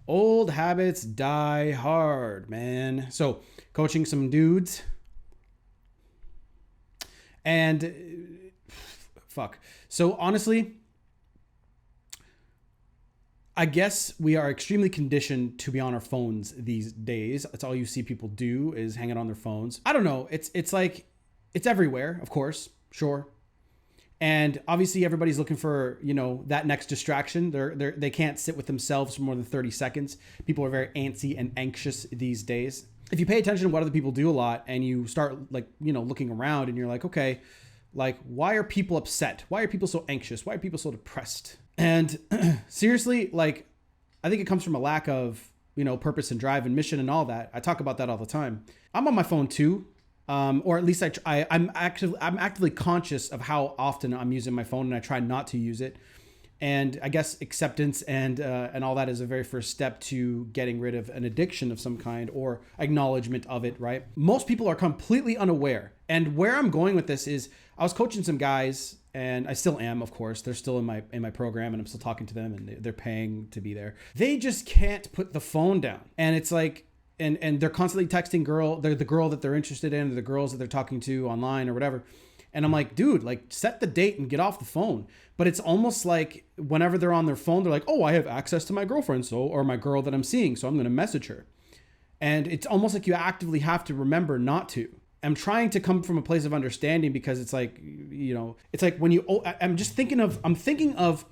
Old habits die hard, man. So, coaching some dudes and fuck. So, honestly, I guess we are extremely conditioned to be on our phones these days. That's all you see people do is hang out on their phones. I don't know. It's like it's everywhere, of course, sure. And obviously everybody's looking for, that next distraction. They can't sit with themselves for more than 30 seconds. People are very antsy and anxious these days. If you pay attention to what other people do a lot and you start looking around and you're like, okay, like, why are people upset? Why are people so anxious? Why are people so depressed? And seriously, like, I think it comes from a lack of, purpose and drive and mission and all that. I talk about that all the time. I'm on my phone too. Or at least I'm actively conscious of how often I'm using my phone, and I try not to use it. And I guess acceptance and all that is a very first step to getting rid of an addiction of some kind or acknowledgement of it, right? Most people are completely unaware. And where I'm going with this is I was coaching some guys, and I still am, of course. They're still in my program, and I'm still talking to them, and they're paying to be there. They just can't put the phone down. And it's like, and they're constantly texting the girl that they're interested in, or the girls that they're talking to online or whatever. And I'm like, dude, like, set the date and get off the phone. But it's almost like whenever they're on their phone, they're like, oh, I have access to my girlfriend, or my girl that I'm seeing, so I'm going to message her. And it's almost like you actively have to remember not to. I'm trying to come from a place of understanding, because it's like, it's like when I'm thinking of,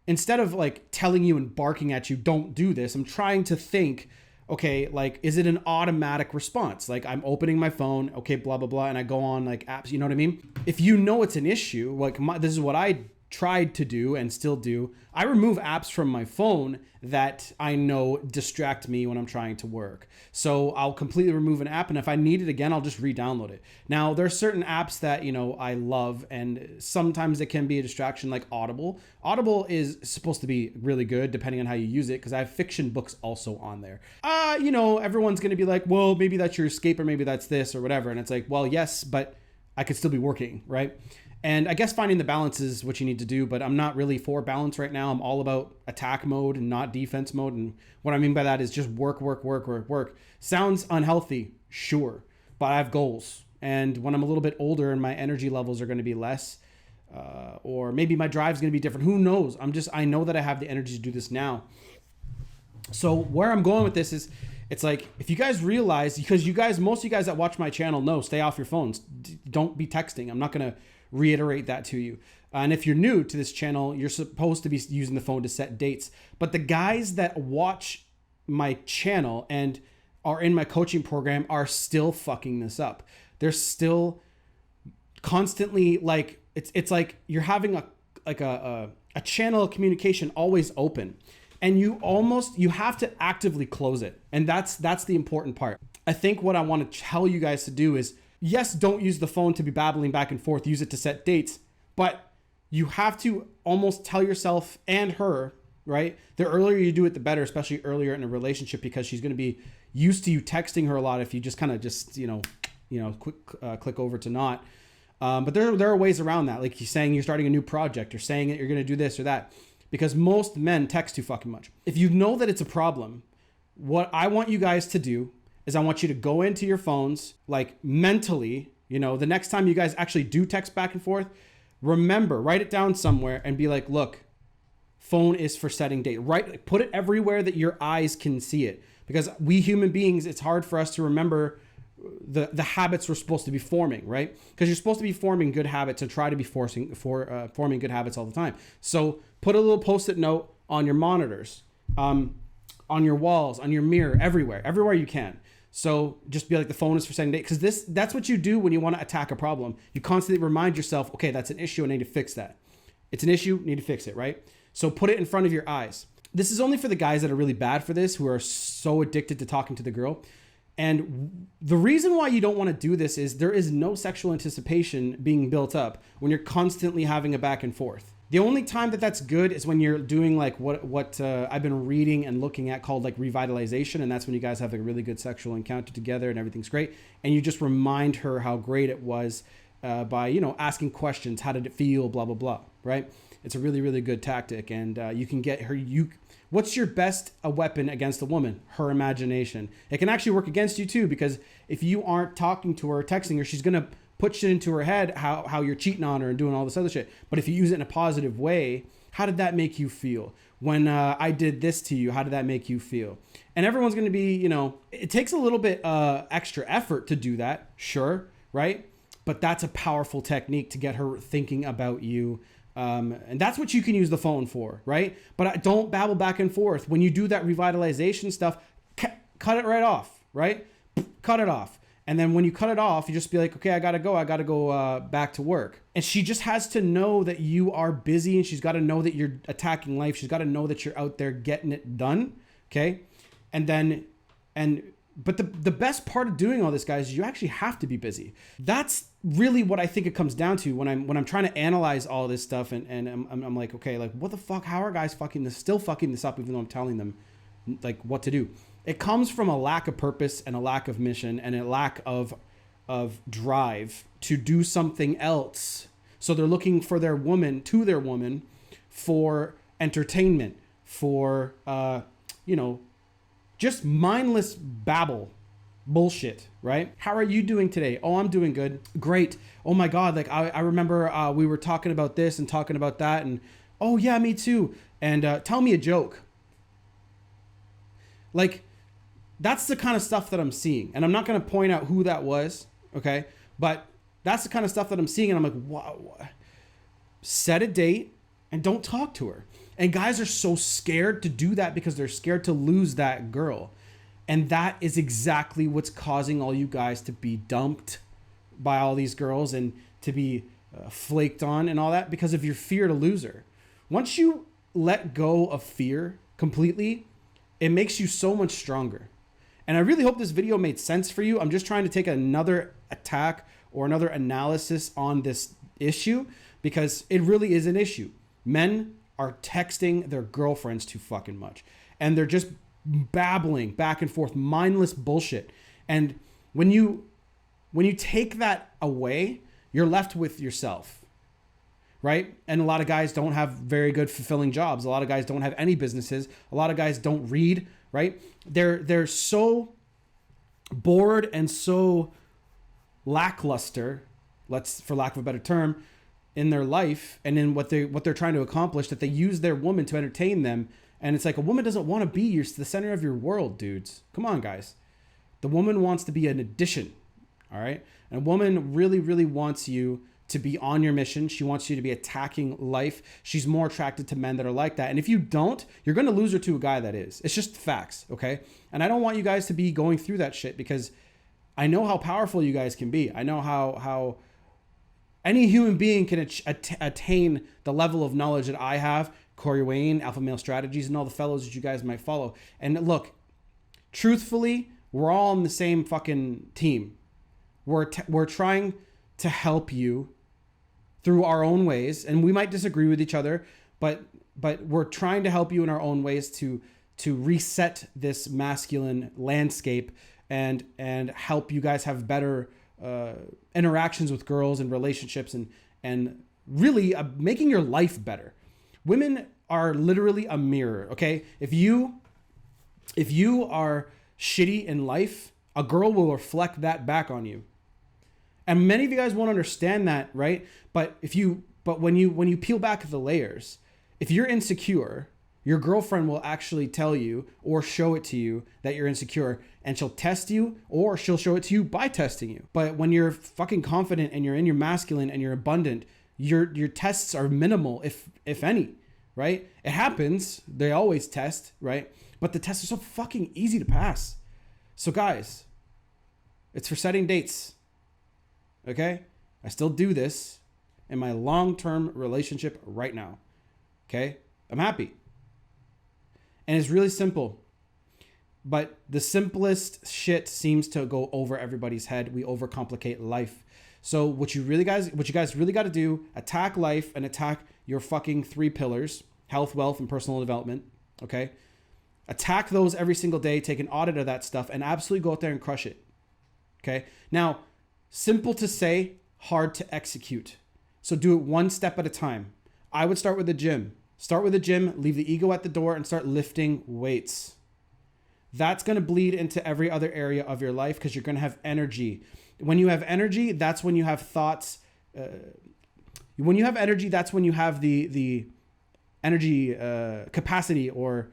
instead of like telling you and barking at you, don't do this, I'm trying to think, okay, like, is it an automatic response? Like, I'm opening my phone, okay, blah, blah, blah, and I go on like apps, you know what I mean? If you know it's an issue, like this is what I tried to do and still do. I remove apps from my phone that I know distract me when I'm trying to work. So I'll completely remove an app, and if I need it again, I'll just re-download it. Now, there are certain apps that, I love, and sometimes it can be a distraction, like Audible. Audible is supposed to be really good depending on how you use it, because I have fiction books also on there. Everyone's going to be like, well, maybe that's your escape, or maybe that's this or whatever. And it's like, well, yes, but I could still be working, right? And I guess finding the balance is what you need to do, but I'm not really for balance right now. I'm all about attack mode and not defense mode. And what I mean by that is just work. Sounds unhealthy, sure, but I have goals. And when I'm a little bit older and my energy levels are going to be less, or maybe my drive's going to be different, who knows? I know that I have the energy to do this now. So where I'm going with this is, it's like, if you guys realize, because most of you guys that watch my channel know, stay off your phones. Don't be texting. I'm not going to reiterate that to you. And if you're new to this channel, you're supposed to be using the phone to set dates. But the guys that watch my channel and are in my coaching program are still fucking this up. They're still constantly like, it's like you're having a channel of communication always open, and you have to actively close it. And that's the important part. I think what I want to tell you guys to do is, yes, don't use the phone to be babbling back and forth. Use it to set dates. But you have to almost tell yourself and her, right? The earlier you do it, the better, especially earlier in a relationship, because she's going to be used to you texting her a lot if you just kind of click over to not. But there are ways around that. Like, you're saying you're starting a new project, or saying that you're going to do this or that, because most men text too fucking much. If you know that it's a problem, what I want you guys to do is I want you to go into your phones, like, mentally, the next time you guys actually do text back and forth, remember, write it down somewhere and be like, look, phone is for setting date. Right? Put it everywhere that your eyes can see it, because we human beings, it's hard for us to remember the habits we're supposed to be forming, right? Because you're supposed to be forming good habits and try to be forming good habits all the time. So put a little post-it note on your monitors, on your walls, on your mirror, everywhere you can. So just be like, the phone is for setting date, because that's what you do when you want to attack a problem. You constantly remind yourself, okay, that's an issue, I need to fix that. It's an issue, need to fix it, right? So put it in front of your eyes. This is only for the guys that are really bad for this, who are so addicted to talking to the girl. And the reason why you don't want to do this is there is no sexual anticipation being built up when you're constantly having a back and forth. The only time that's good is when you're doing like what I've been reading and looking at, called like revitalization. And that's when you guys have a really good sexual encounter together and everything's great. And you just remind her how great it was by, asking questions. How did it feel? Blah, blah, blah. Right. It's a really, really good tactic. And you can get her, what's your best weapon against a woman? Her imagination. It can actually work against you too, because if you aren't talking to her or texting her, she's going to put shit into her head how you're cheating on her and doing all this other shit. But if you use it in a positive way, how did that make you feel? When I did this to you, how did that make you feel? And everyone's going to be, it takes a little bit extra effort to do that. Sure. Right. But that's a powerful technique to get her thinking about you. And that's what you can use the phone for. Right. But don't babble back and forth. When you do that revitalization stuff, cut it right off. Right. Cut it off. And then when you cut it off, you just be like, okay, I got to go back to work. And she just has to know that you are busy, and she's got to know that you're attacking life. She's got to know that you're out there getting it done. Okay. But the best part of doing all this, guys, is you actually have to be busy. That's really what I think it comes down to when I'm trying to analyze all this stuff. And I'm like, okay, like what the fuck? How are guys still fucking this up, even though I'm telling them like what to do? It comes from a lack of purpose and a lack of mission and a lack of drive to do something else. So they're looking for their woman for entertainment, for, just mindless babble bullshit, right? How are you doing today? Oh, I'm doing good. Great. Oh my God. Like I remember we were talking about this and talking about that, and oh yeah, me too. And tell me a joke. Like, that's the kind of stuff that I'm seeing. And I'm not going to point out who that was, okay? But that's the kind of stuff that I'm seeing. And I'm like, wow. Set a date and don't talk to her. And guys are so scared to do that because they're scared to lose that girl. And that is exactly what's causing all you guys to be dumped by all these girls and to be flaked on and all that, because of your fear to lose her. Once you let go of fear completely, it makes you so much stronger. And I really hope this video made sense for you. I'm just trying to take another attack or another analysis on this issue because it really is an issue. Men are texting their girlfriends too fucking much. And they're just babbling back and forth, mindless bullshit. And when you take that away, you're left with yourself. Right? And a lot of guys don't have very good fulfilling jobs. A lot of guys don't have any businesses. A lot of guys don't read, right? They're so bored and so lackluster, for lack of a better term, in their life and in what they're trying to accomplish, that they use their woman to entertain them. And it's like, a woman doesn't want to be the center of your world, dudes. Come on, guys. The woman wants to be an addition. All right? And a woman really, really wants you to be on your mission. She wants you to be attacking life. She's more attracted to men that are like that. And if you don't, you're going to lose her to a guy that is. It's just facts, okay? And I don't want you guys to be going through that shit because I know how powerful you guys can be. I know how any human being can attain the level of knowledge that I have, Corey Wayne, Alpha Male Strategies, and all the fellows that you guys might follow. And look, truthfully, we're all on the same fucking team. We're trying to help you through our own ways, and we might disagree with each other, but we're trying to help you in our own ways to reset this masculine landscape and help you guys have better interactions with girls and relationships and really making your life better. Women are literally a mirror, okay? If you are shitty in life, a girl will reflect that back on you. And many of you guys won't understand that, right? But when you peel back the layers, if you're insecure, your girlfriend will actually tell you or show it to you that you're insecure, and she'll test you or she'll show it to you by testing you. But when you're fucking confident and you're in your masculine and you're abundant, your tests are minimal, if any, right? It happens. They always test, right? But the tests are so fucking easy to pass. So guys, it's for setting dates. Okay? I still do this in my long-term relationship right now. Okay? I'm happy. And it's really simple. But the simplest shit seems to go over everybody's head. We overcomplicate life. So what you guys really got to do, attack life and attack your fucking 3 pillars, health, wealth, and personal development. Okay? Attack those every single day. Take an audit of that stuff and absolutely go out there and crush it. Okay? Now, simple to say, hard to execute. So do it one step at a time. I would start with the gym. Start with the gym, leave the ego at the door, and start lifting weights. That's going to bleed into every other area of your life because you're going to have energy. When you have energy, that's when you have thoughts. When you have energy, that's when you have the energy capacity or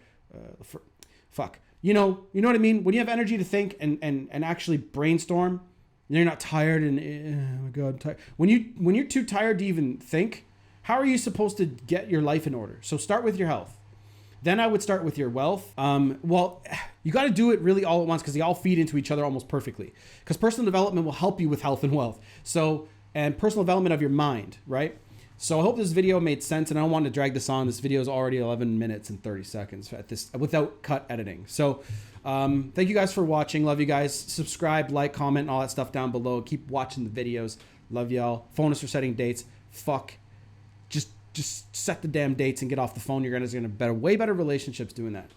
You know what I mean? When you have energy to think and actually brainstorm, and you're not tired and oh my God, I'm tired. When you're too tired to even think, how are you supposed to get your life in order? So start with your health. Then I would start with your wealth. Well, you got to do it really all at once because they all feed into each other almost perfectly. Because personal development will help you with health and wealth. So, and personal development of your mind, right? So I hope this video made sense, and I don't want to drag this on. This video is already 11 minutes and 30 seconds at this without cut editing. So thank you guys for watching. Love you guys. Subscribe, like, comment, all that stuff down below. Keep watching the videos. Love y'all. Phone us for setting dates. Just set the damn dates and get off the phone. You're gonna have way better relationships doing that.